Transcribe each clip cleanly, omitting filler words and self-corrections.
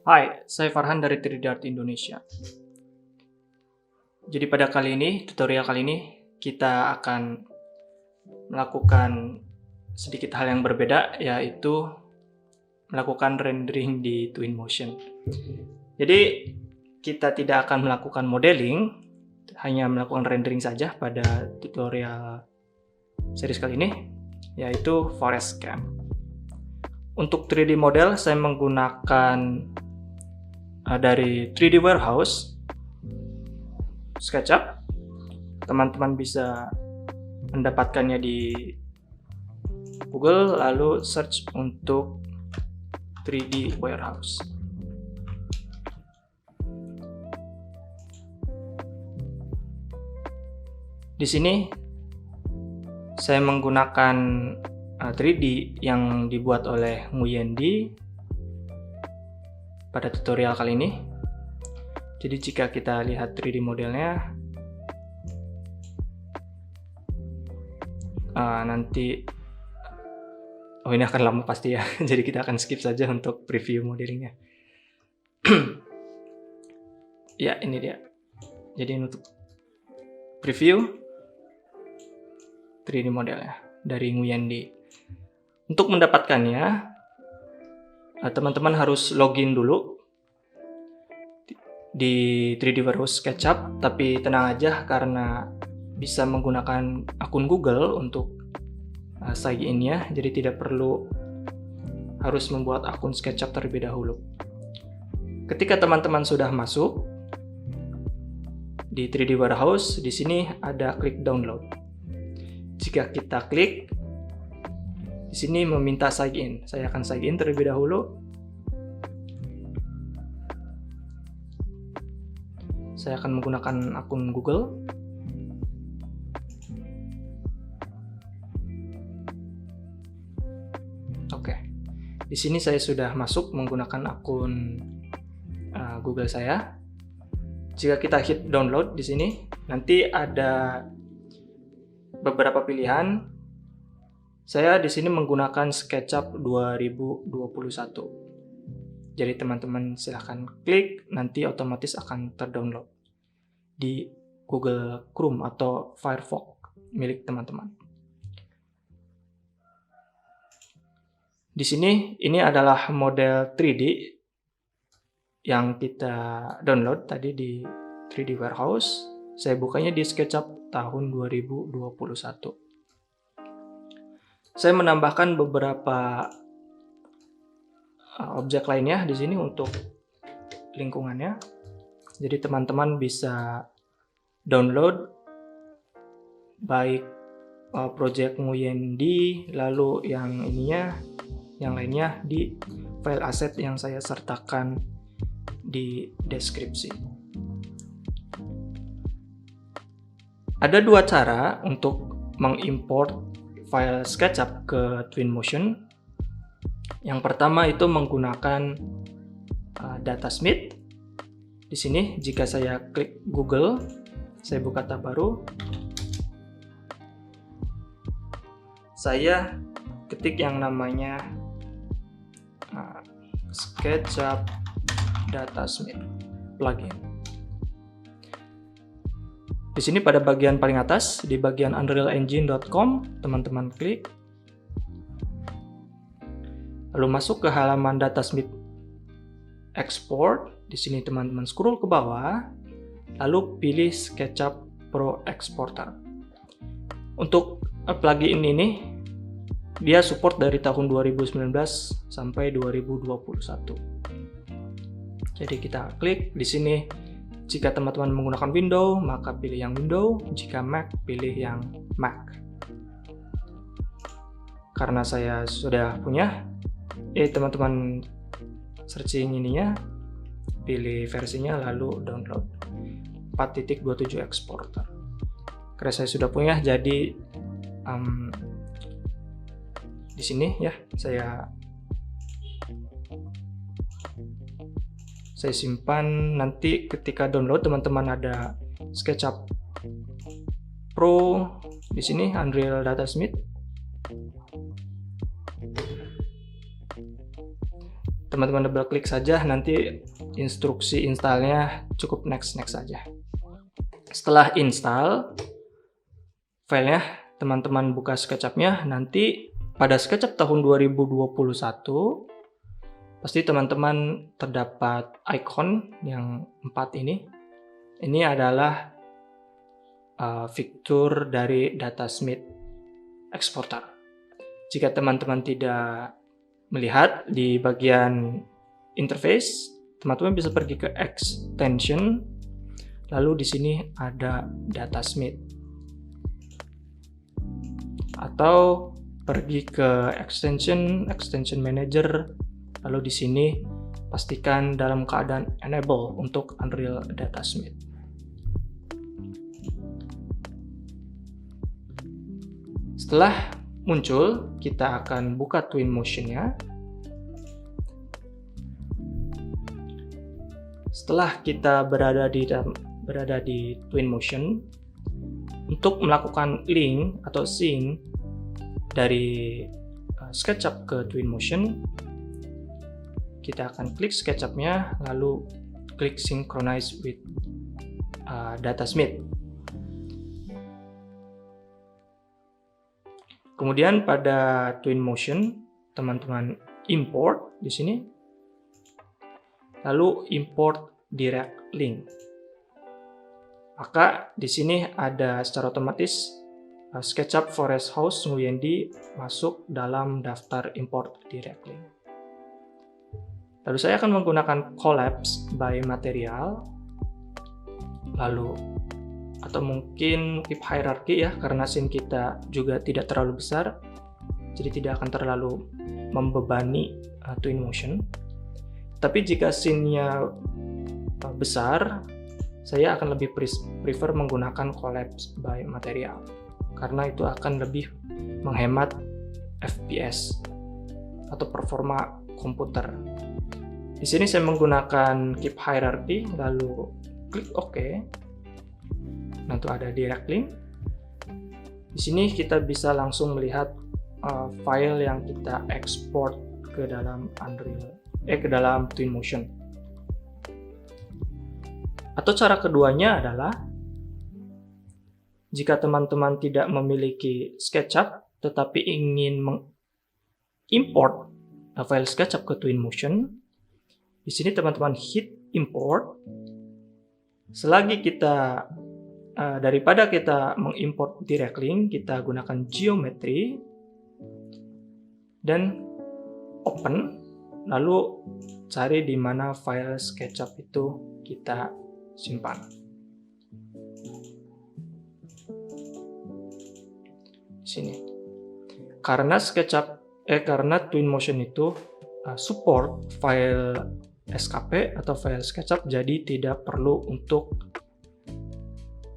Hai, saya Farhan dari 3D Art Indonesia. Jadi pada tutorial kali ini, kita akan melakukan sedikit hal yang berbeda, yaitu melakukan rendering di Twinmotion. Jadi kita tidak akan melakukan modeling, hanya melakukan rendering saja pada tutorial series kali ini, yaitu Forest Camp. Untuk 3D model, saya menggunakan dari 3D Warehouse, SketchUp. Teman-teman bisa mendapatkannya di Google, lalu search untuk 3D Warehouse. Di sini saya menggunakan 3D yang dibuat oleh Nguyendi pada tutorial kali ini. Jadi jika kita lihat 3D modelnya, nanti ini akan lama pasti ya. Jadi kita akan skip saja untuk preview modelingnya. Ya, ini dia. Jadi untuk preview 3D modelnya dari Nguyendi. Untuk mendapatkannya, teman-teman harus login dulu di 3D Warehouse SketchUp, tapi tenang aja karena bisa menggunakan akun Google untuk sign in-nya, jadi tidak perlu harus membuat akun SketchUp terlebih dahulu. Ketika teman-teman sudah masuk di 3D Warehouse, di sini ada klik download. Jika kita klik, di sini meminta sign in. Saya akan sign in terlebih dahulu. Saya akan menggunakan akun Google. Oke. Di sini saya sudah masuk menggunakan akun Google saya. Jika kita hit download di sini, nanti ada beberapa pilihan. Saya di sini menggunakan SketchUp 2021. Jadi teman-teman silahkan klik, nanti otomatis akan terdownload di Google Chrome atau Firefox milik teman-teman. Di sini ini adalah model 3D yang kita download tadi di 3D Warehouse. Saya bukanya di SketchUp tahun 2021. Saya menambahkan beberapa objek lainnya di sini untuk lingkungannya. Jadi teman-teman bisa download baik project Nguyendi, lalu yang lainnya di file aset yang saya sertakan di deskripsi. Ada dua cara untuk mengimport file SketchUp ke Twinmotion. Yang pertama itu menggunakan Datasmith. Di sini jika saya klik Google, saya buka tab baru, saya ketik yang namanya SketchUp Datasmith plugin. Di sini pada bagian paling atas, di bagian unrealengine.com, teman-teman klik. Lalu masuk ke halaman Datasmith Export. Di sini teman-teman scroll ke bawah, lalu pilih SketchUp Pro Exporter. Untuk plugin ini, dia support dari tahun 2019 sampai 2021. Jadi kita klik di sini. Jika teman-teman menggunakan Windows, maka pilih yang Windows. Jika Mac, pilih yang Mac. Karena saya sudah punya, teman-teman searching ininya, pilih versinya, lalu download 4.27 exporter. Karena saya sudah punya, jadi di sini ya saya simpan. Nanti ketika download teman-teman ada SketchUp Pro di sini, Unreal Datasmith. teman-teman double klik saja, nanti instruksi installnya cukup next saja. Setelah install filenya, teman-teman buka SketchUp-nya, nanti pada SketchUp tahun 2021 pasti teman-teman terdapat icon yang 4 ini. Ini adalah fitur dari Datasmith Exporter. Jika teman-teman tidak melihat di bagian interface, teman-teman bisa pergi ke extension, lalu di sini ada Datasmith, atau pergi ke extension manager, lalu di sini pastikan dalam keadaan enable untuk Unreal Datasmith. Setelah muncul, kita akan buka Twinmotion-nya. Setelah kita berada di Twinmotion, untuk melakukan link atau sync dari SketchUp ke Twinmotion, kita akan klik SketchUp-nya, lalu klik Synchronize with Datasmith. Kemudian pada Twinmotion, teman-teman import di sini, lalu import direct link. Maka di sini ada secara otomatis SketchUp Forest House Nguyen Di masuk dalam daftar import direct link. Lalu saya akan menggunakan collapse by material, lalu atau mungkin keep hierarchy ya, karena scene kita juga tidak terlalu besar, jadi tidak akan terlalu membebani Twinmotion. Tapi jika scene-nya besar, saya akan lebih prefer menggunakan collapse by material, karena itu akan lebih menghemat FPS atau performa komputer. Di sini saya menggunakan keep hierarchy, lalu klik OK. Nanti ada direct link. Di sini kita bisa langsung melihat file yang kita ekspor ke dalam ke dalam Twinmotion. Atau cara keduanya adalah jika teman-teman tidak memiliki SketchUp tetapi ingin mengimport file SketchUp ke Twinmotion, di sini teman-teman hit import. Selagi kita daripada kita mengimport direct link, kita gunakan geometry dan open, lalu cari di mana file SketchUp itu kita simpan. Di sini. Karena karena Twinmotion itu support file SKP atau file SketchUp, jadi tidak perlu untuk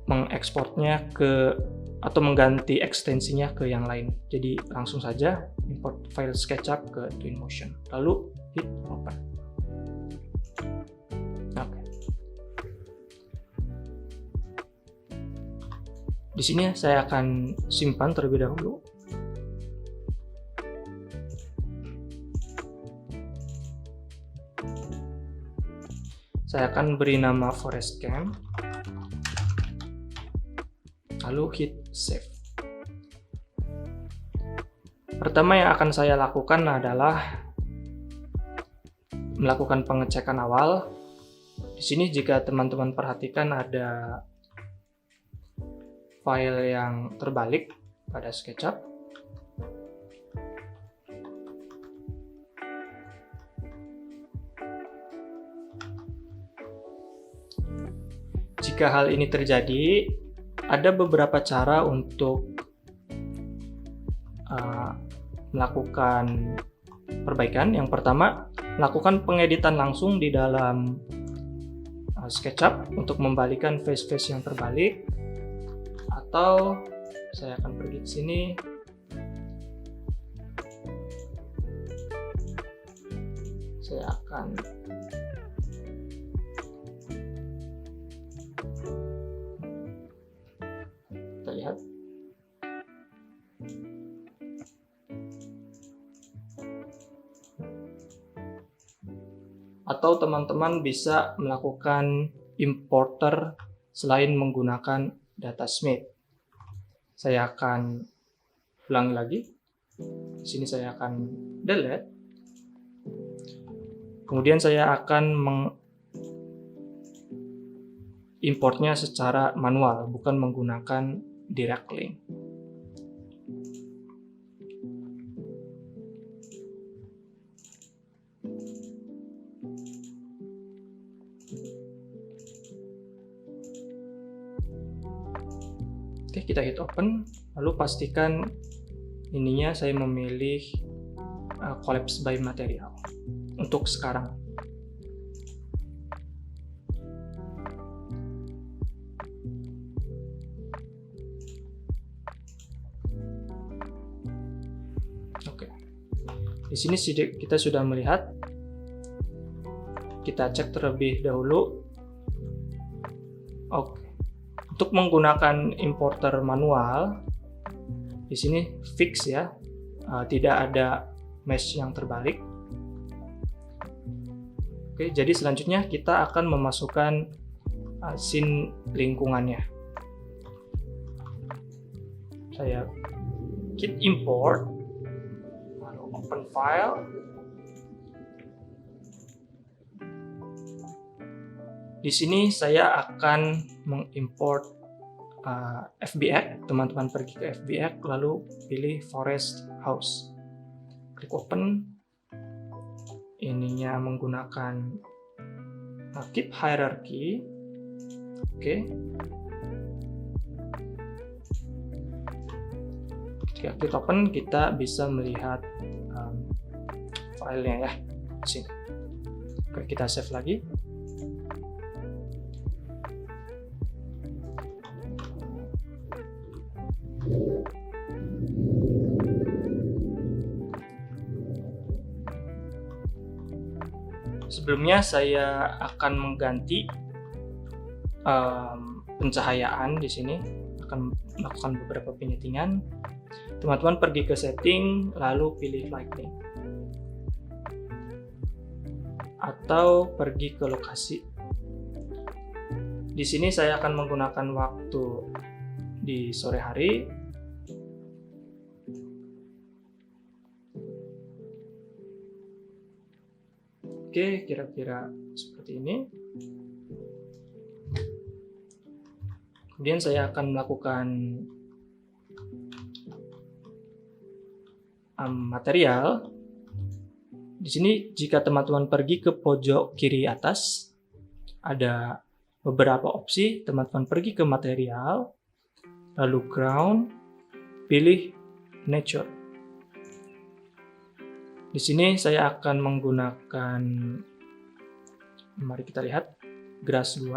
mengekspornya ke atau mengganti ekstensinya ke yang lain. Jadi langsung saja import file SketchUp ke Twinmotion, lalu hit open. Oke. Di sini saya akan simpan terlebih dahulu. Saya akan beri nama Forest Camp, lalu hit save. Pertama yang akan saya lakukan adalah melakukan pengecekan awal. Di sini jika teman-teman perhatikan ada file yang terbalik pada SketchUp. Jika hal ini terjadi, ada beberapa cara untuk melakukan perbaikan. Yang pertama, melakukan pengeditan langsung di dalam SketchUp untuk membalikan face-face yang terbalik. Atau saya akan pergi ke sini. Saya akan lihat. atau teman-teman bisa melakukan importer selain menggunakan Datasmith. Saya akan ulangi lagi. Di sini saya akan delete. Kemudian saya akan importnya secara manual, bukan menggunakan direct link. Oke, kita hit open, lalu pastikan ininya saya memilih collapse by material untuk sekarang. Oke, di sini kita sudah melihat. Kita cek terlebih dahulu. Oke. Untuk menggunakan importer manual, di sini fix ya, tidak ada mesh yang terbalik. Oke, jadi selanjutnya kita akan memasukkan scene lingkungannya. Saya git import, lalu open file. Di sini saya akan mengimport FBX. Teman-teman pergi ke FBX, lalu pilih Forest House. Klik open. Ininya menggunakan keep hierarchy. Oke. Ketika klik open, kita bisa melihat filenya ya. Di sini. Oke, kita save lagi. Sebelumnya saya akan mengganti pencahayaan di sini, akan melakukan beberapa penyetingan. Teman-teman pergi ke setting, lalu pilih lighting, atau pergi ke lokasi. Di sini saya akan menggunakan waktu di sore hari. Oke, kira-kira seperti ini. Kemudian saya akan melakukan material. Di sini jika teman-teman pergi ke pojok kiri atas, ada beberapa opsi. Teman-teman pergi ke material, lalu ground, pilih nature. Di sini saya akan menggunakan, mari kita lihat, grass 2.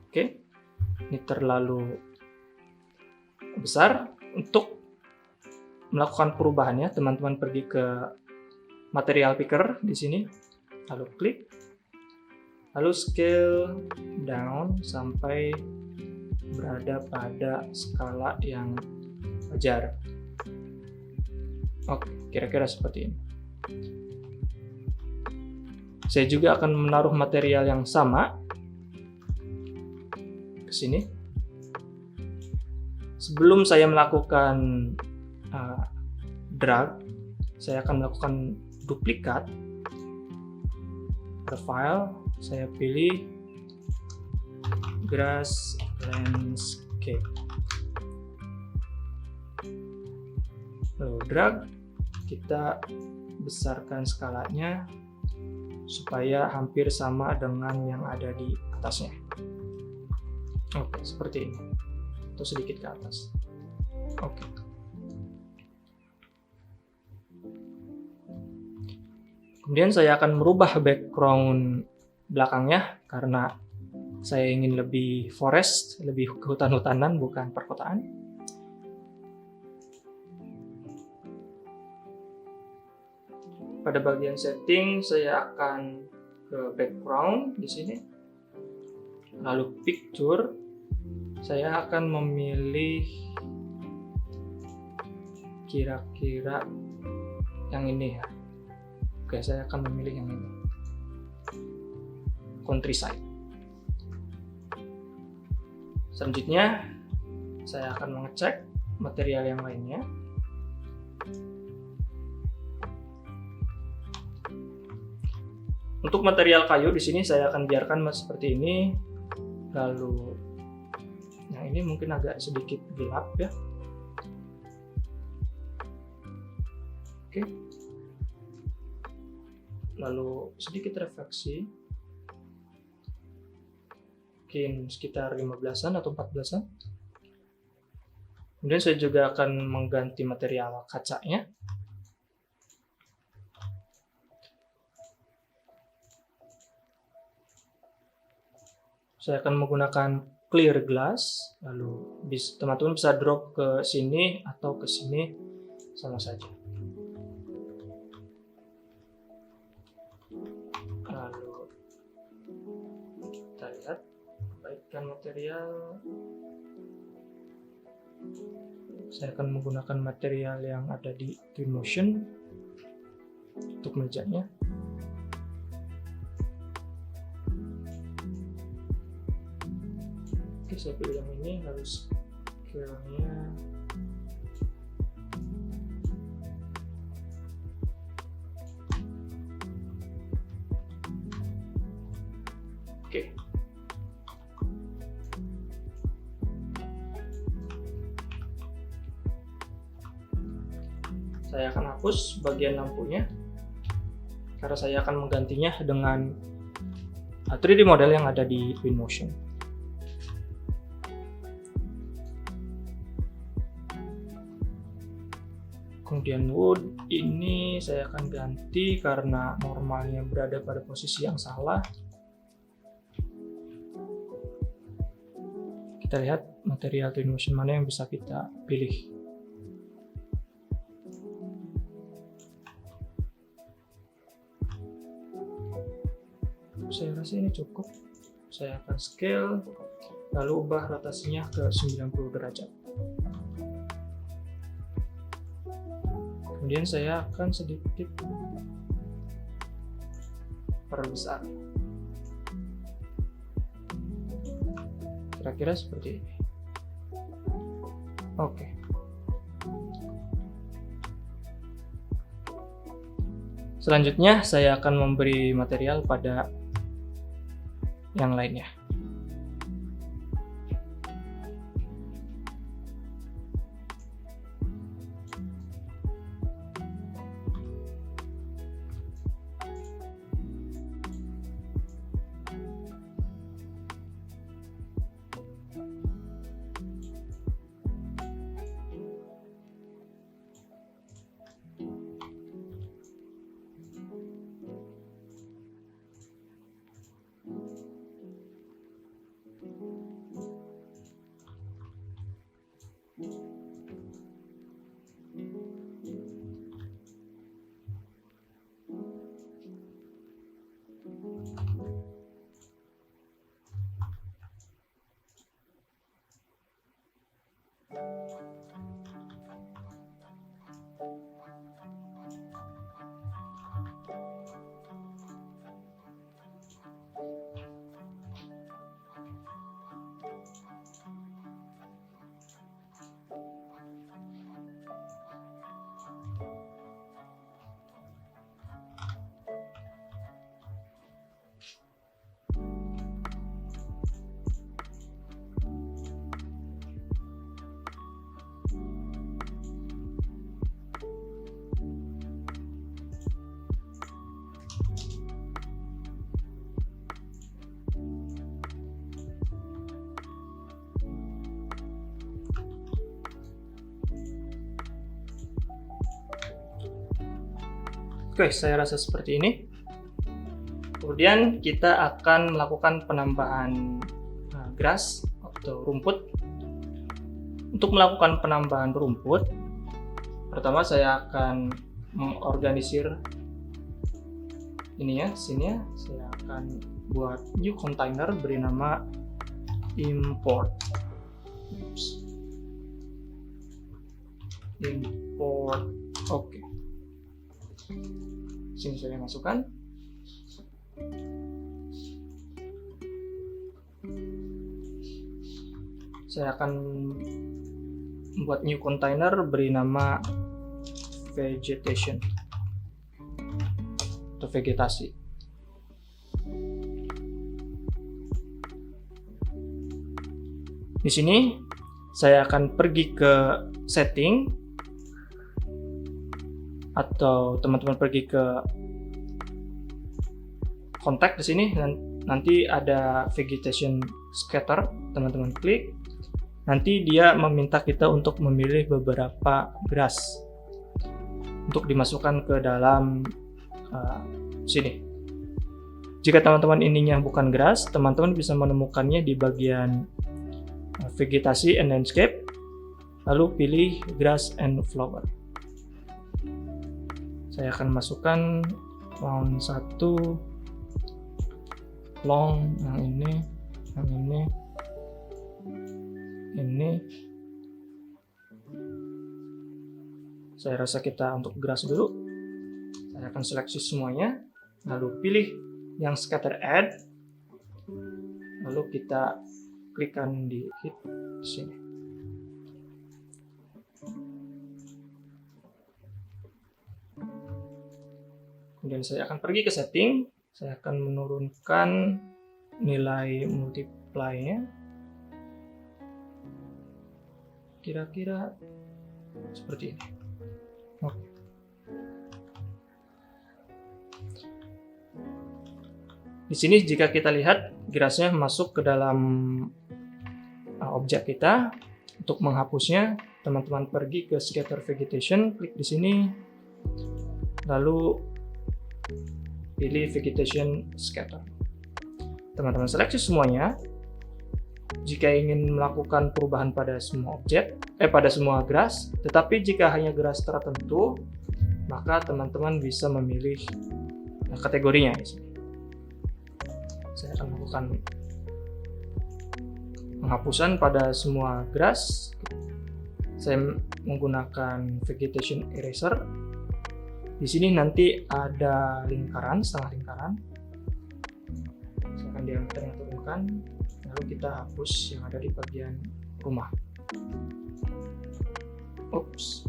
Oke, ini terlalu besar. Untuk melakukan perubahannya, teman-teman pergi ke material picker di sini, lalu klik, lalu scale down sampai berada pada skala yang wajar. Oke, kira-kira seperti ini. Saya juga akan menaruh material yang sama ke sini. Sebelum saya melakukan drag, saya akan melakukan duplikat. Pada file, saya pilih grass landscape. Lalu drag, kita besarkan skalanya supaya hampir sama dengan yang ada di atasnya. Oke, seperti ini. Atau sedikit ke atas. Oke. Kemudian saya akan merubah background belakangnya karena saya ingin lebih forest, lebih kehutan-hutanan, bukan perkotaan. Pada bagian setting, saya akan ke background di sini. Lalu picture, saya akan memilih kira-kira yang ini ya. Oke, saya akan memilih yang ini. countryside. Selanjutnya saya akan mengecek material yang lainnya. Untuk material kayu di sini saya akan biarkan seperti ini. Lalu yang ini mungkin agak sedikit gelap ya. Oke. Lalu sedikit refleksi. Mungkin sekitar 15-an atau 14-an. Kemudian saya juga akan mengganti material kacanya. Saya akan menggunakan clear glass, lalu teman-teman bisa drop ke sini atau ke sini sama saja. Lalu kita lihat perbaikan material. Saya akan menggunakan material yang ada di Twinmotion untuk mejanya. Oke, saya pilih yang ini, lalu scale-nya oke. Saya akan hapus bagian lampunya karena saya akan menggantinya dengan 3D model yang ada di Twinmotion. Kemudian wood ini saya akan ganti karena normalnya berada pada posisi yang salah. Kita lihat material Twinmotion mana yang bisa kita pilih. Saya rasa ini cukup. Saya akan scale, lalu ubah rotasinya ke 90 derajat. Kemudian saya akan sedikit perbesar. Kira-kira seperti ini. Oke. Selanjutnya saya akan memberi material pada yang lainnya. Oke, saya rasa seperti ini. Kemudian kita akan melakukan penambahan grass atau rumput. Untuk melakukan penambahan rumput, pertama saya akan mengorganisir ini ya, sini ya. Saya akan buat new container, beri nama import. Import. Oke. Sini saya masukkan. Saya akan membuat new container, beri nama vegetation atau vegetasi. Di sini saya akan pergi ke setting, atau teman-teman pergi ke kontak di sini, dan nanti ada vegetation scatter, teman-teman klik. Nanti dia meminta kita untuk memilih beberapa grass untuk dimasukkan ke dalam sini. Jika teman-teman ininya bukan grass, teman-teman bisa menemukannya di bagian vegetasi and landscape, lalu pilih grass and flower. Saya akan masukkan lawn 1, long yang ini, ini. Saya rasa kita untuk grass dulu. Saya akan seleksi semuanya, lalu pilih yang scatter add, lalu kita klikkan di hit sini. Kemudian saya akan pergi ke setting, saya akan menurunkan nilai multiply-nya kira-kira seperti ini. Oke. Di sini jika kita lihat grass-nya masuk ke dalam objek kita. Untuk menghapusnya, teman-teman pergi ke scatter vegetation, klik di sini, lalu pilih vegetation scatter. Teman-teman seleksi semuanya. Jika ingin melakukan perubahan pada semua objek, pada semua grass, tetapi jika hanya grass tertentu, maka teman-teman bisa memilih kategorinya di sini. Saya akan melakukan penghapusan pada semua grass. Saya menggunakan vegetation eraser. Di sini nanti ada lingkaran, setengah lingkaran. Saya akan diameternya turunkan, lalu kita hapus yang ada di bagian rumah. Oops.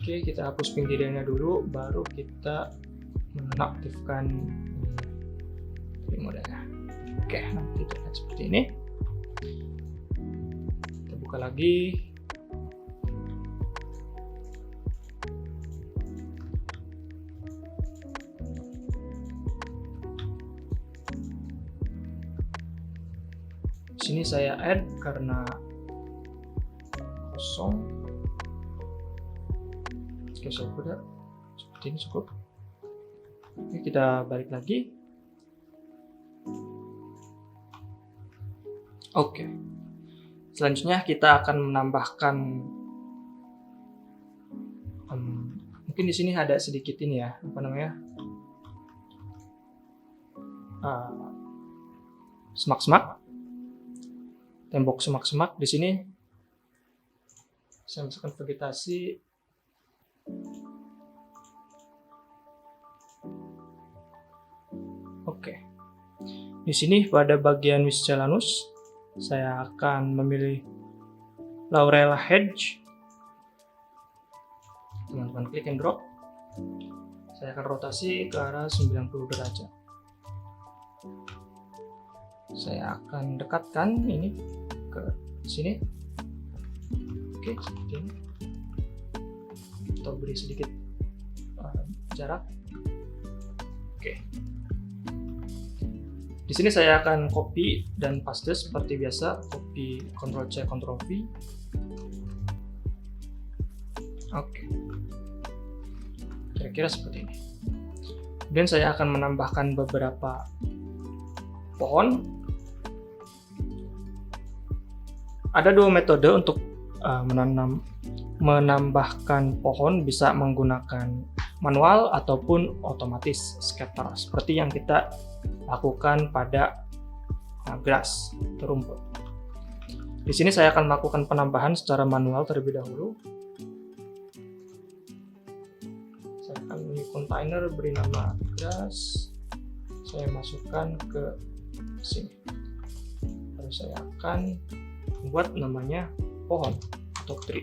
Oke, kita hapus pinggirannya dulu, baru kita menonaktifkan modenya. Oke, nanti terlihat seperti ini. Kita buka lagi. Di sini saya add karena kosong. Oke, sudah seperti ini cukup. Oke, kita balik lagi. Oke, selanjutnya kita akan menambahkan mungkin di sini ada sedikit ini ya, apa namanya, semak-semak, tembok semak-semak. Di sini saya masukkan vegetasi. Oke. Di sini pada bagian miscellaneous saya akan memilih Laurel Hedge. Teman-teman klik and drop. Saya akan rotasi ke arah 90 derajat. Saya akan dekatkan ini ke sini. Oke, seperti ini. Atau beri sedikit jarak. Oke. Di sini saya akan copy dan paste seperti biasa, copy Ctrl C Ctrl V. Oke, kira-kira seperti ini. Kemudian saya akan menambahkan beberapa pohon. Ada dua metode untuk menambahkan pohon, bisa menggunakan manual ataupun otomatis scatter seperti yang kita lakukan pada grass atau rumput. Di sini saya akan melakukan penambahan secara manual terlebih dahulu. Saya akan new container, beri nama grass. Saya masukkan ke sini. Lalu saya akan membuat namanya pohon atau tree.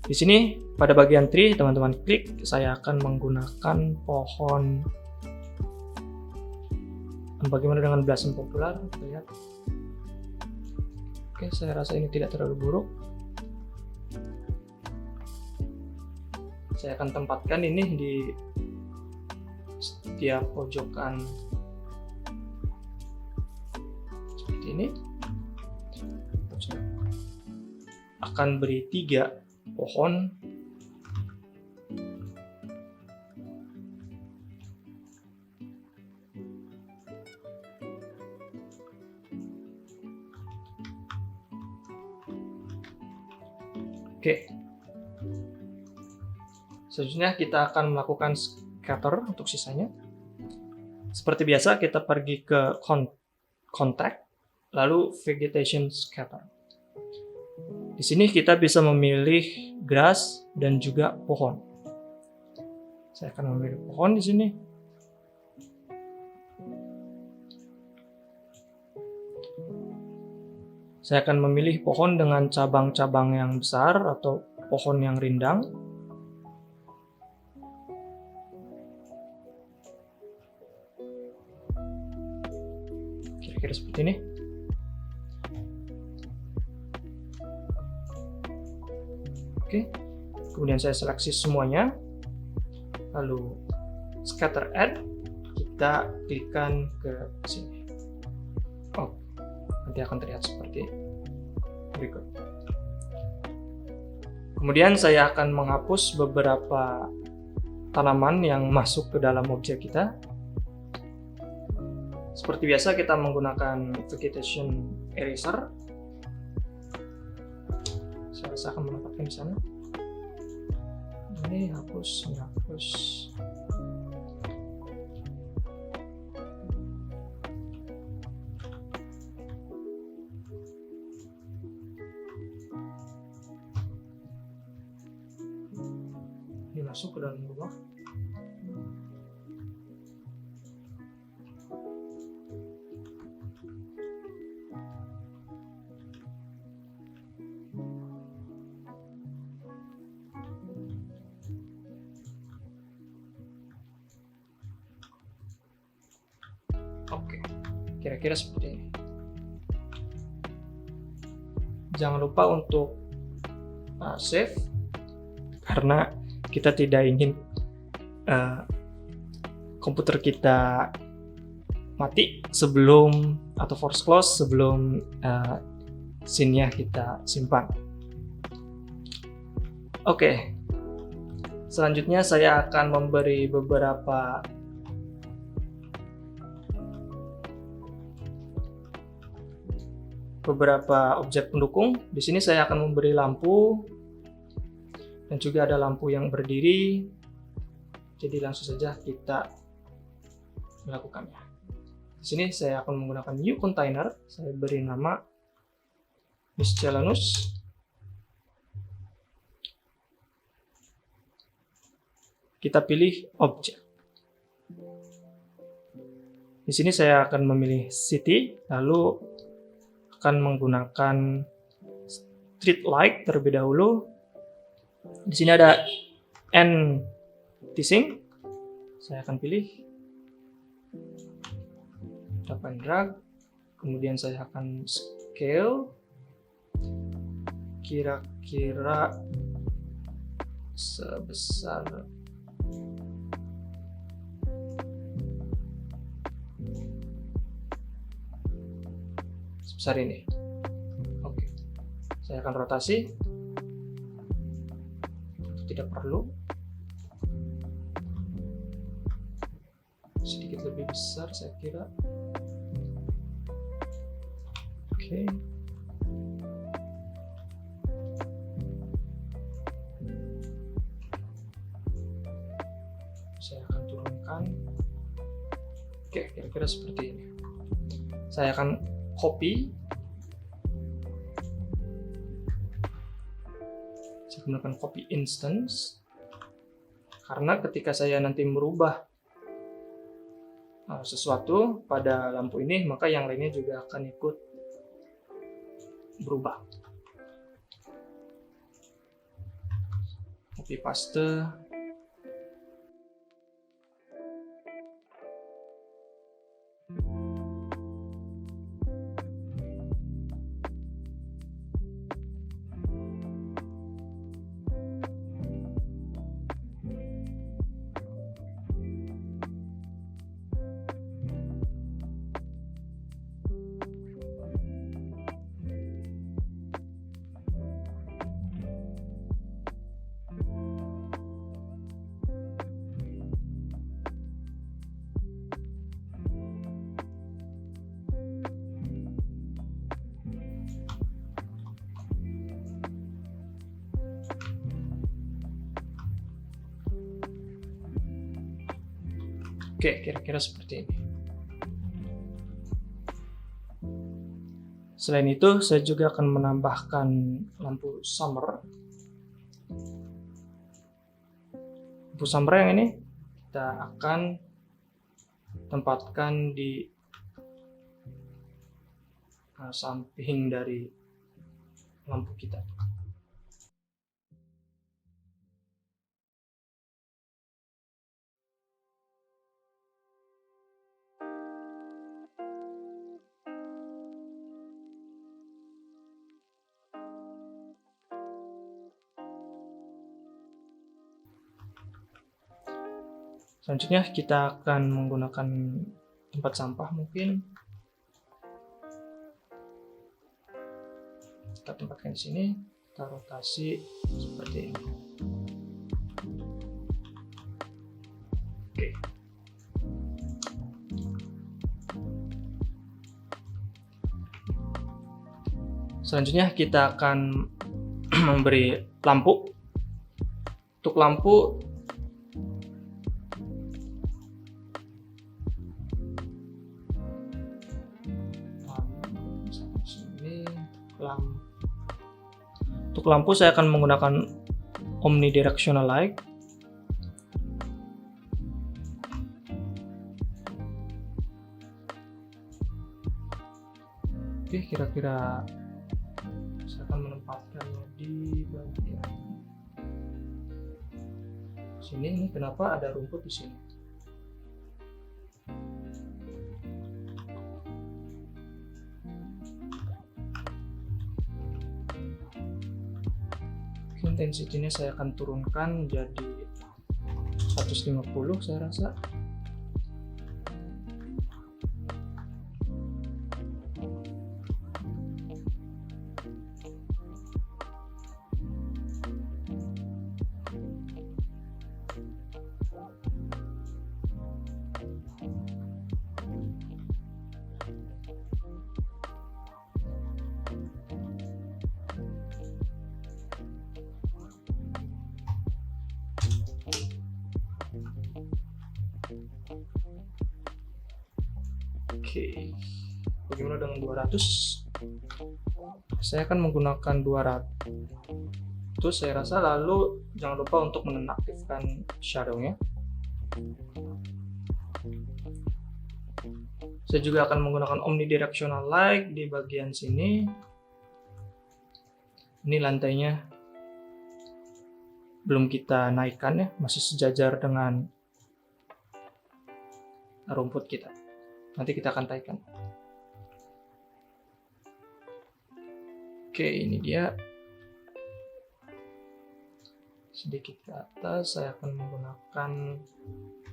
Di sini pada bagian tree teman-teman klik, saya akan menggunakan pohon. Bagaimana dengan blossom popular? Lihat. Oke, saya rasa ini tidak terlalu buruk. Saya akan tempatkan ini di setiap pojokan seperti ini. Akan beri 3 pohon. Oke. Selanjutnya kita akan melakukan scatter untuk sisanya. Seperti biasa kita pergi ke contact, lalu vegetation scatter. Di sini kita bisa memilih grass dan juga pohon. Saya akan memilih pohon di sini. Saya akan memilih pohon dengan cabang-cabang yang besar atau pohon yang rindang. Kira-kira seperti ini. Oke, kemudian saya seleksi semuanya, lalu scatter add, kita klikkan ke sini. Oh, nanti akan terlihat seperti berikut. Kemudian saya akan menghapus beberapa tanaman yang masuk ke dalam objek kita. Seperti biasa kita menggunakan vegetation eraser. Saya rasa akan menempatkan di sana. Ini hapus, ini hapus. Ini masuk ke dalam rumah. Oke, kira-kira seperti ini. Jangan lupa untuk save, karena kita tidak ingin komputer kita mati sebelum atau force close sebelum scene-nya kita simpan. Oke, selanjutnya saya akan memberi beberapa objek pendukung. Di sini saya akan memberi lampu dan juga ada lampu yang berdiri. Jadi langsung saja kita melakukannya. Di sini saya akan menggunakan new container. Saya beri nama miscellaneous. Kita pilih objek. Di sini saya akan memilih city, lalu akan menggunakan street light terlebih dahulu. Di sini ada anti-sync. Saya akan pilih, tekan drag, kemudian saya akan scale kira-kira sebesar ini. Oke, Saya akan rotasi. Tidak perlu. Sedikit lebih besar saya kira. Oke. Saya akan turunkan. Oke, kira-kira seperti ini. Saya akan copy. Saya gunakan copy instance. Karena ketika saya nanti merubah sesuatu pada lampu ini, maka yang lainnya juga akan ikut berubah. Copy paste. Oke, kira-kira seperti ini. Selain itu, saya juga akan menambahkan lampu summer. Lampu summer yang ini kita akan tempatkan di samping dari lampu kita. Selanjutnya kita akan menggunakan tempat sampah mungkin. Kita tempatkan di sini, kita rotasi seperti ini. Oke. Selanjutnya kita akan memberi lampu. Untuk lampu untuk lampu saya akan menggunakan omnidirectional light. Oke, kira-kira saya akan menempatkannya di bagian sini. Ini kenapa ada rumput di sini? Intensity-nya saya akan turunkan jadi 150 saya rasa. Oke, bagaimana dengan 200? Saya akan menggunakan 200 saya rasa, lalu jangan lupa untuk menonaktifkan shadow-nya. Saya juga akan menggunakan omnidirectional light di bagian sini. Ini lantainya belum kita naikkan ya, masih sejajar dengan rumput kita. Nanti kita akan naikkan. Oke, ini dia. Sedikit ke atas, saya akan menggunakan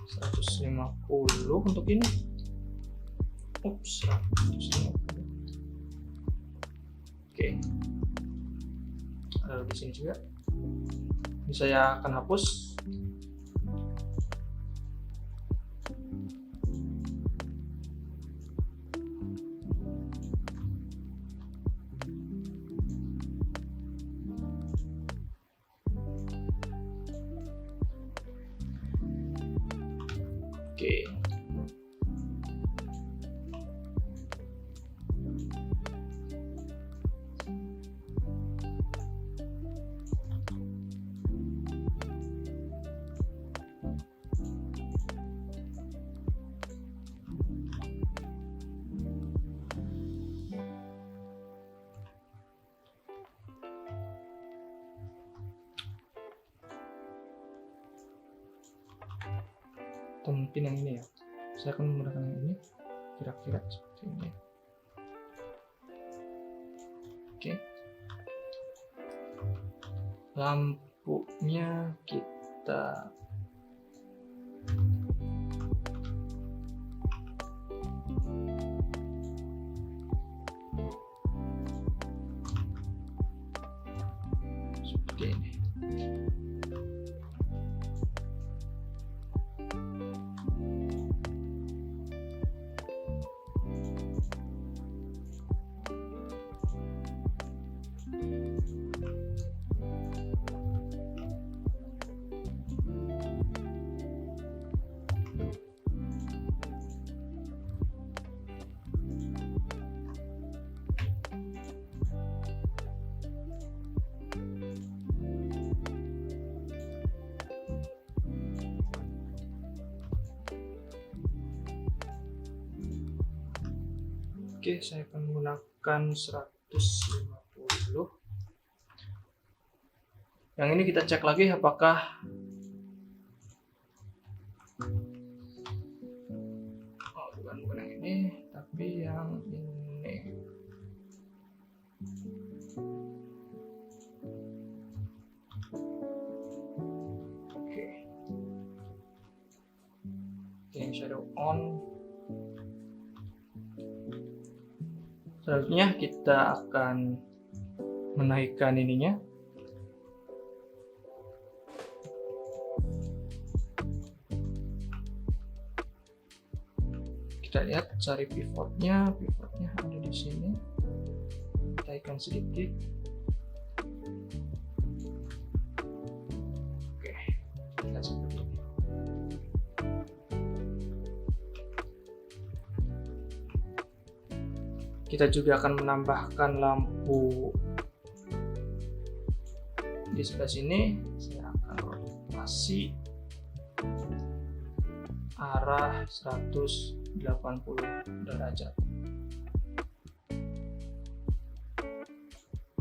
150 untuk ini. Ups, 150. Oke. lalu di sini juga. Ini saya akan hapus. Oke. Mungkin yang ini ya, saya akan menggunakan yang ini kira-kira seperti ini. Oke, lampunya kita seperti ini. Oke, saya akan menggunakan 150. Yang ini kita cek lagi apakah bukan yang ini, tapi yang ini. Oke. Oke, shadow on. Selanjutnya kita akan menaikkan ininya. Kita lihat cari pivotnya ada di sini. Naikkan sedikit. Oke, kita seperti ini. Kita juga akan menambahkan lampu di sebelah sini. Saya akan rotasi arah 180 derajat.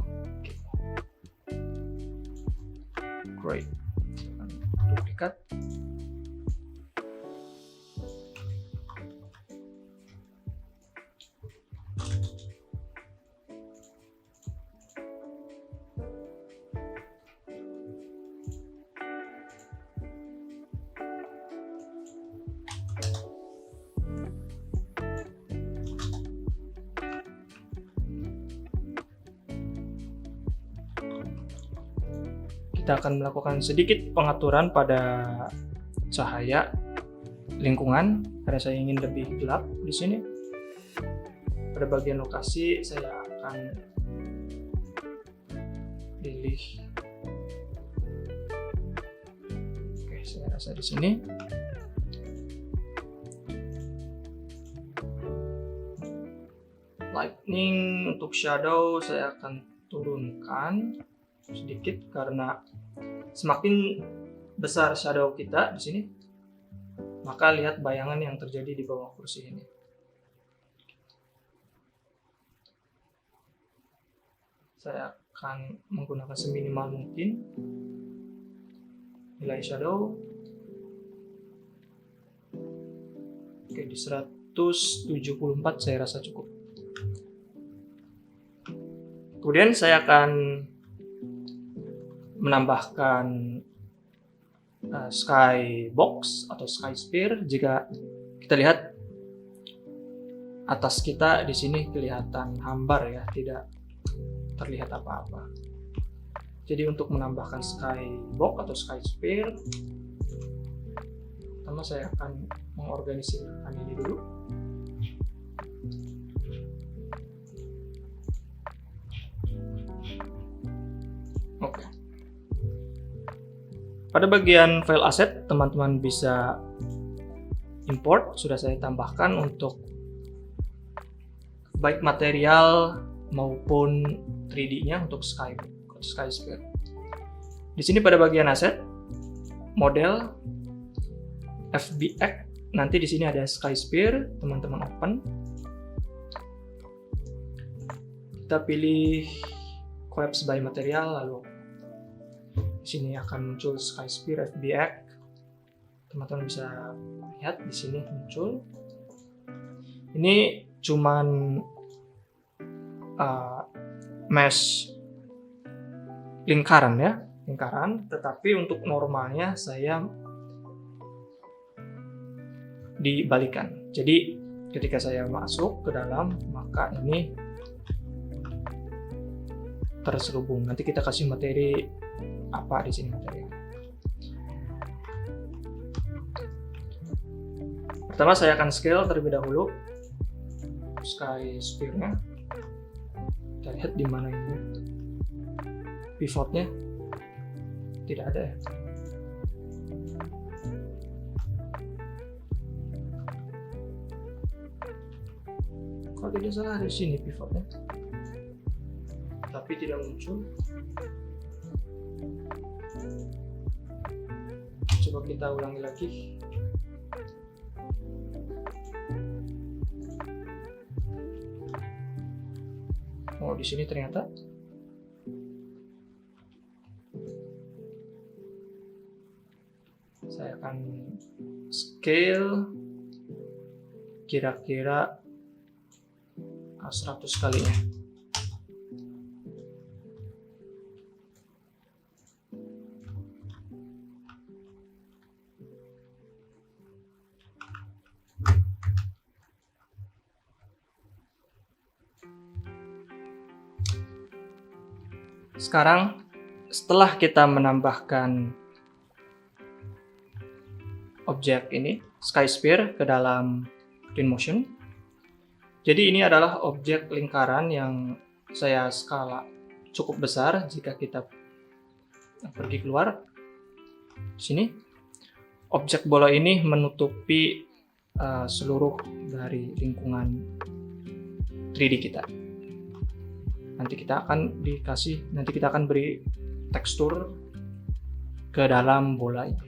Oke. Great. Duplikat. Kita akan melakukan sedikit pengaturan pada cahaya lingkungan karena saya ingin lebih gelap di sini. Pada bagian lokasi saya akan pilih, oke, saya rasa di sini. Lightning untuk shadow saya akan turunkan sedikit karena semakin besar shadow kita di sini, maka lihat bayangan yang terjadi di bawah kursi ini. Saya akan menggunakan seminimal mungkin nilai shadow. Oke, di 174 saya rasa cukup. Kemudian saya akan menambahkan sky box atau sky sphere. Jika kita lihat atas kita di sini kelihatan hambar ya, tidak terlihat apa-apa. Jadi untuk menambahkan skybox atau skysphere, pertama saya akan mengorganisirkan ini dulu. Oke. Pada bagian file asset, teman-teman bisa import, sudah saya tambahkan untuk baik material maupun 3D-nya untuk skysphere. Di sini pada bagian aset, model, FBX, nanti di sini ada skysphere, teman-teman open. Kita pilih collapse by material, lalu di sini akan muncul skysphere FBX. Teman-teman bisa lihat di sini muncul. Ini cuman mesh lingkaran ya, tetapi untuk normalnya saya dibalikan. Jadi ketika saya masuk ke dalam, maka ini terselubung. Nanti kita kasih materi apa di sini material. Pertama saya akan scale terlebih dahulu skysphere-nya. Kita lihat di mana ini pivotnya, tidak ada ya. Kalau tidak salah ada di sini pivotnya, tapi tidak muncul. Coba kita ulangi lagi. Oh, di sini ternyata saya akan scale kira-kira 100 kali ya. Sekarang setelah kita menambahkan objek ini skysphere ke dalam Twinmotion, jadi ini adalah objek lingkaran yang saya skala cukup besar. Jika kita pergi keluar sini, objek bola ini menutupi seluruh dari lingkungan 3D kita. Nanti kita akan beri tekstur ke dalam bola ini.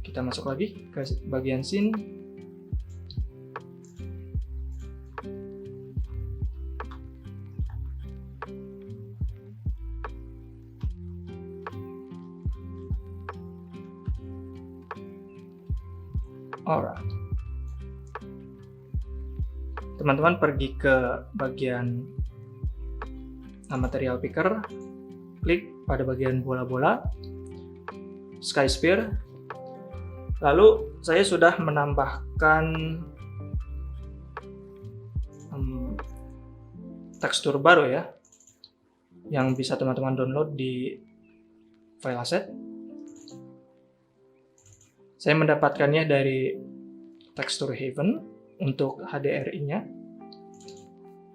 Kita masuk lagi ke bagian scene. Alright. Teman-teman pergi ke bagian material picker, klik pada bagian bola-bola, skysphere. Lalu saya sudah menambahkan tekstur baru ya, yang bisa teman-teman download di file asset. Saya mendapatkannya dari Texture Haven untuk HDRI-nya.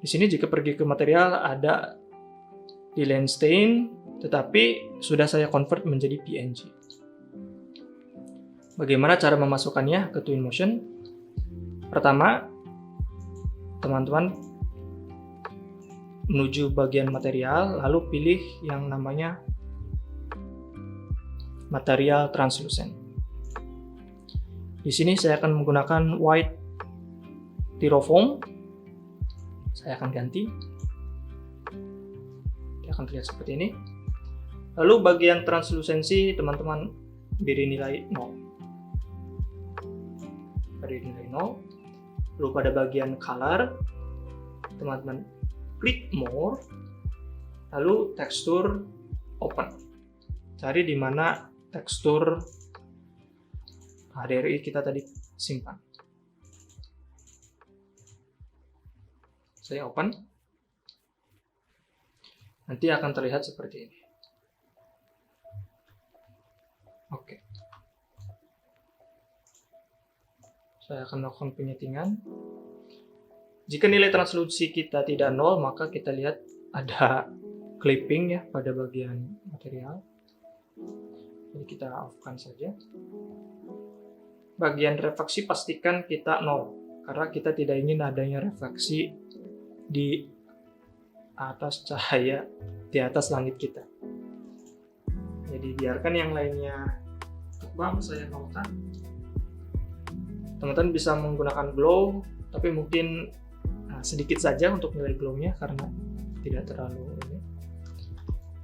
Di sini jika pergi ke material ada di Land Stain, tetapi sudah saya convert menjadi PNG. Bagaimana cara memasukkannya ke Twinmotion? Pertama, teman-teman menuju bagian material, lalu pilih yang namanya material translucent. Di sini saya akan menggunakan white Tyrofoam. Saya akan ganti. Dia akan terlihat seperti ini. Lalu bagian translusensi teman-teman beri nilai 0. Beri nilai 0. Lalu pada bagian color teman-teman klik more. Lalu tekstur open. Cari di mana tekstur HDRI kita tadi simpan. Saya open. Nanti akan terlihat seperti ini. Oke. Saya akan melakukan penyetingan. Jika nilai translusi kita tidak 0, maka kita lihat ada clipping ya pada bagian material. Jadi kita off-kan saja. Bagian refleksi pastikan kita 0, karena kita tidak ingin adanya refleksi di atas cahaya di atas langit kita. Jadi biarkan yang lainnya terbang, saya nolkan. Teman-teman bisa menggunakan glow, tapi mungkin sedikit saja untuk nilai glow-nya karena tidak terlalu ini.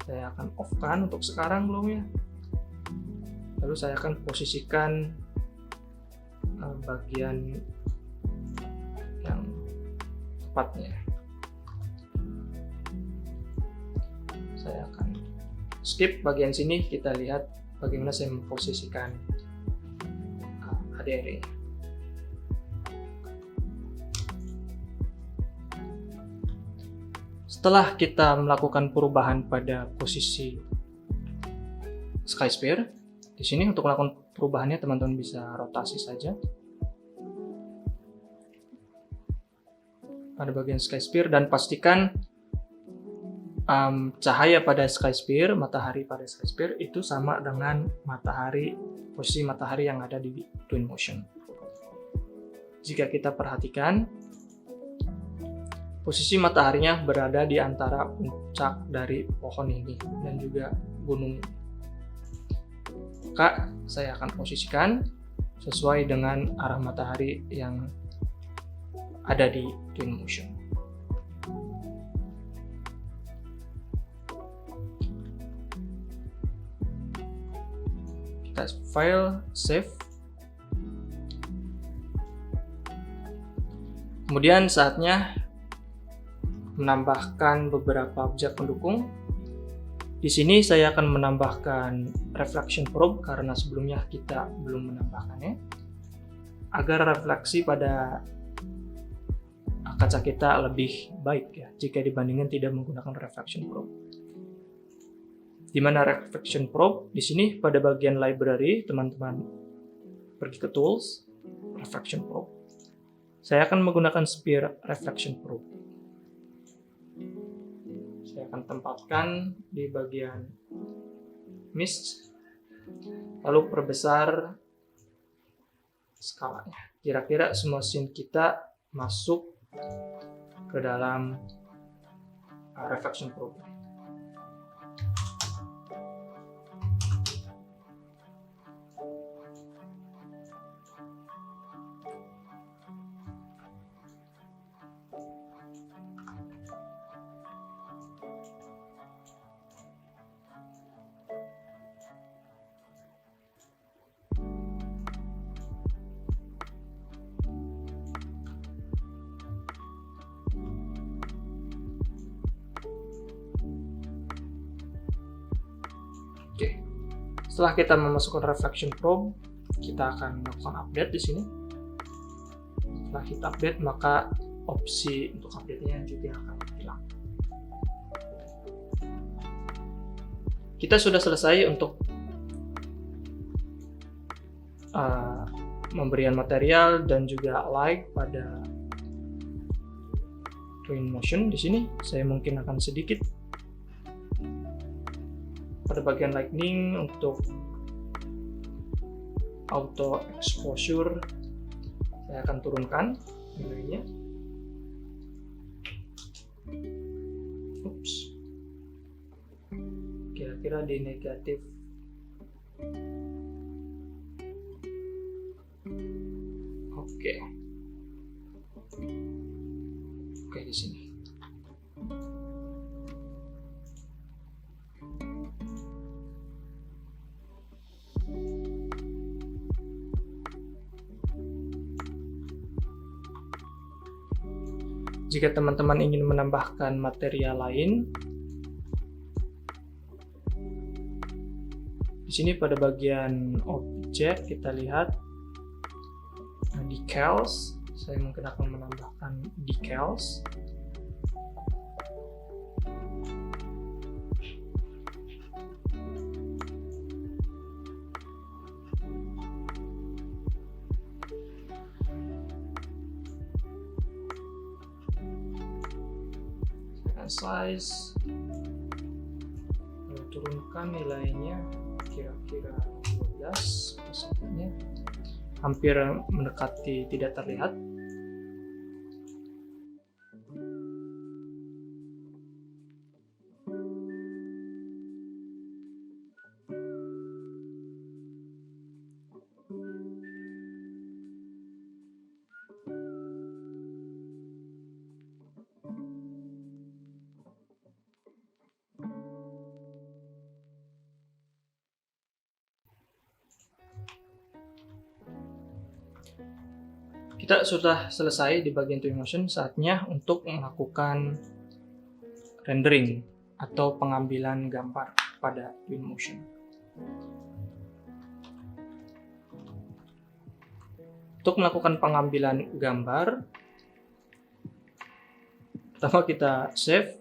Saya akan off-kan untuk sekarang glow-nya. Lalu saya akan posisikan bagian yang tepatnya. Saya akan skip bagian sini, kita lihat bagaimana saya memposisikan HDRI. Setelah kita melakukan perubahan pada posisi Skysphere, di sini untuk melakukan perubahannya teman-teman bisa rotasi saja pada bagian Skysphere dan pastikan cahaya pada Skysphere, matahari pada Skysphere itu sama dengan matahari, posisi matahari yang ada di Twinmotion. Jika kita perhatikan, posisi mataharinya berada di antara puncak dari pohon ini dan juga gunung. Maka saya akan posisikan sesuai dengan arah matahari yang ada di Twinmotion. Kita file, save. Kemudian saatnya menambahkan beberapa objek pendukung. Di sini saya akan menambahkan reflection probe karena sebelumnya kita belum menambahkannya, agar refleksi pada kaca kita lebih baik ya jika dibandingkan tidak menggunakan reflection probe. Di mana reflection probe? Di sini pada bagian library, teman-teman pergi ke tools, reflection probe. Saya akan menggunakan sphere reflection probe. Saya akan tempatkan di bagian mist, lalu perbesar skalanya. Kira-kira semua scene kita masuk ke dalam reflection probe. Oke. Setelah kita memasukkan reflection probe, kita akan melakukan update di sini. Setelah kita update, maka opsi untuk update-nya juga akan hilang. Kita sudah selesai untuk pemberian material dan juga light pada Twinmotion. Di sini saya mungkin akan sedikit pada bagian lightning untuk auto exposure, saya akan turunkan nilainya. Oops. Kira-kira di negatif. Oke. Oke, di sini. Jika teman-teman ingin menambahkan material lain, di sini pada bagian objek kita lihat decals. Saya mungkin akan menambahkan decals. font size, lalu turunkan nilainya kira-kira 12 persennya, hampir mendekati tidak terlihat. Kita sudah selesai di bagian Twinmotion, saatnya untuk melakukan rendering atau pengambilan gambar pada Twinmotion. Untuk melakukan pengambilan gambar, pertama kita save.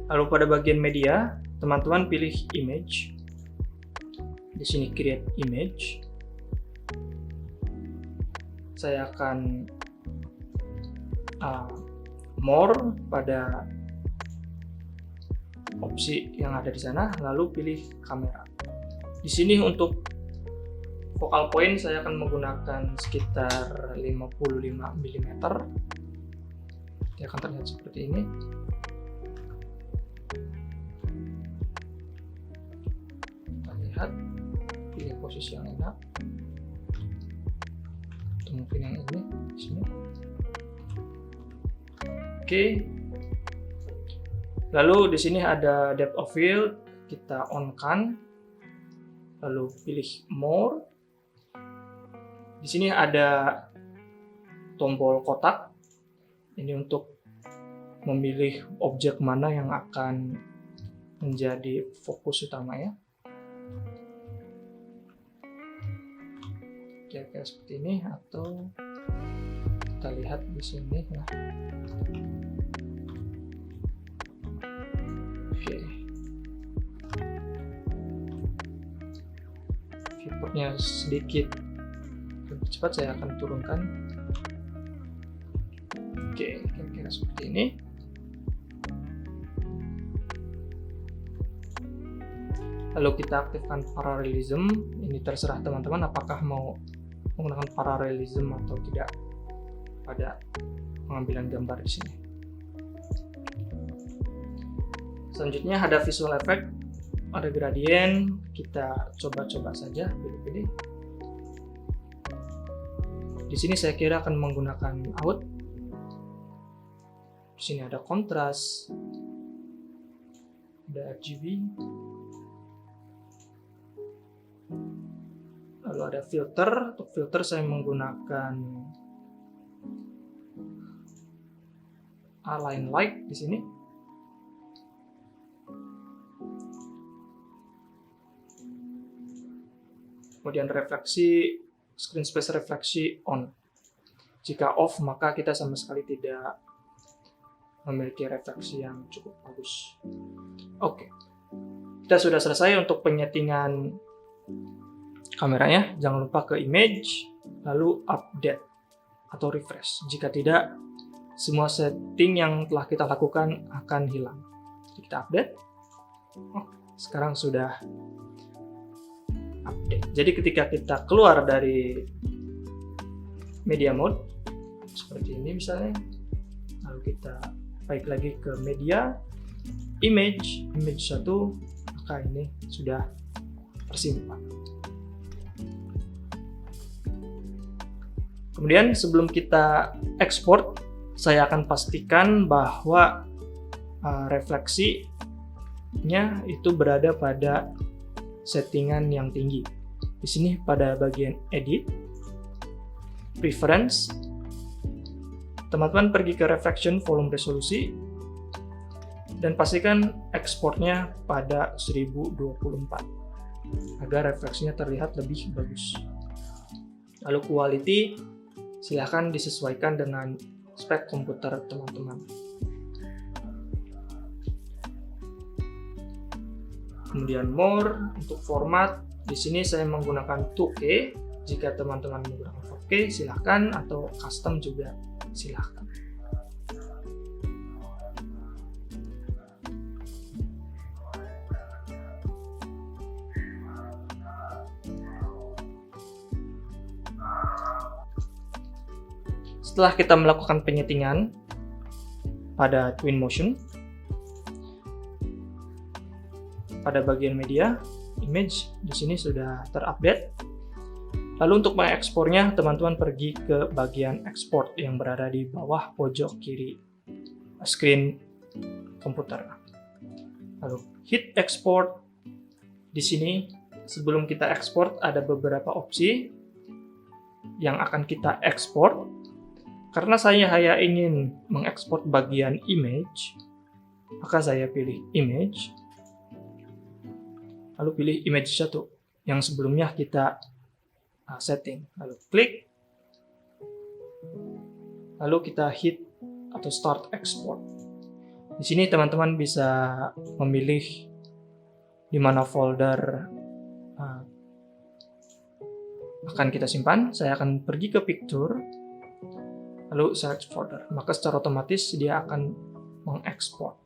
Lalu pada bagian media, teman-teman pilih image. Di sini create image. Saya akan more pada opsi yang ada di sana, lalu pilih kamera. Di sini untuk focal point saya akan menggunakan sekitar 55 mm. Dia akan terlihat seperti ini. Kita lihat, pilih posisi yang enak. Mungkin yang ini di sini. Oke. Lalu di sini ada depth of field, kita on kan. Lalu pilih more. Di sini ada tombol kotak. Ini untuk memilih objek mana yang akan menjadi fokus utama ya. Kira-kira seperti ini, atau kita lihat di sini ya. Oke. Viewportnya sedikit lebih cepat, saya akan turunkan. Oke, kira-kira seperti ini. Lalu kita aktifkan parallelism. Ini terserah teman-teman apakah mau menggunakan parallelism atau tidak pada pengambilan gambar di sini. Selanjutnya ada visual effect, ada gradient, kita coba-coba saja, pilih-pilih. Di sini saya kira akan menggunakan out. Di sini ada kontras, ada RGB. Lalu ada filter. Untuk filter saya menggunakan align light di sini. Kemudian refleksi, screen space refleksi on. Jika off, maka kita sama sekali tidak memiliki refleksi yang cukup bagus. Oke. Kita sudah selesai untuk penyetingan kameranya. Jangan lupa ke image, lalu update atau refresh. Jika tidak, semua setting yang telah kita lakukan akan hilang. Jadi kita update. Sekarang sudah update. Jadi ketika kita keluar dari media mode seperti ini misalnya, lalu kita balik lagi ke media, image 1, maka ini sudah tersimpan. Kemudian sebelum kita ekspor, saya akan pastikan bahwa refleksinya itu berada pada settingan yang tinggi. Di sini pada bagian edit, preference, teman-teman pergi ke reflection volume resolusi dan pastikan ekspornya pada 1024 agar refleksinya terlihat lebih bagus. Lalu quality, silahkan disesuaikan dengan spek komputer teman-teman. Kemudian more, untuk format, di sini saya menggunakan 2K. Jika teman-teman menggunakan 4K, silahkan, atau custom juga silahkan. Setelah kita melakukan penyetingan pada Twinmotion, pada bagian media, image di sini sudah terupdate. Lalu untuk mengekspornya, teman-teman pergi ke bagian export yang berada di bawah pojok kiri screen komputer. Lalu hit export. Di sini sebelum kita ekspor ada beberapa opsi yang akan kita ekspor. Karena saya hanya ingin mengekspor bagian image, maka saya pilih image. Lalu pilih image 1 yang sebelumnya kita setting. Lalu klik. Lalu kita hit atau start export. Di sini teman-teman bisa memilih di mana folder akan kita simpan. Saya akan pergi ke picture, lalu search folder. Maka secara otomatis dia akan mengekspor.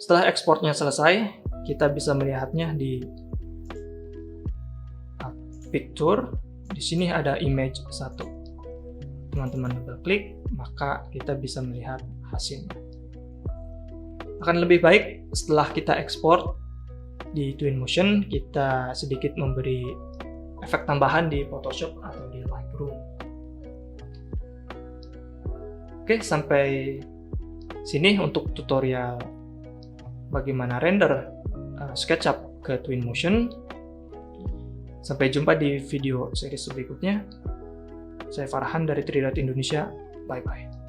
Setelah ekspornya selesai, kita bisa melihatnya di picture. Di sini ada image 1. Teman-teman double klik, maka kita bisa melihat hasilnya. Akan lebih baik setelah kita ekspor di Twinmotion, kita sedikit memberi efek tambahan di Photoshop atau di Lightroom. Oke, sampai sini untuk tutorial bagaimana render SketchUp ke Twinmotion. Sampai jumpa di video series berikutnya. Saya Farhan dari Tridot Indonesia. Bye-bye.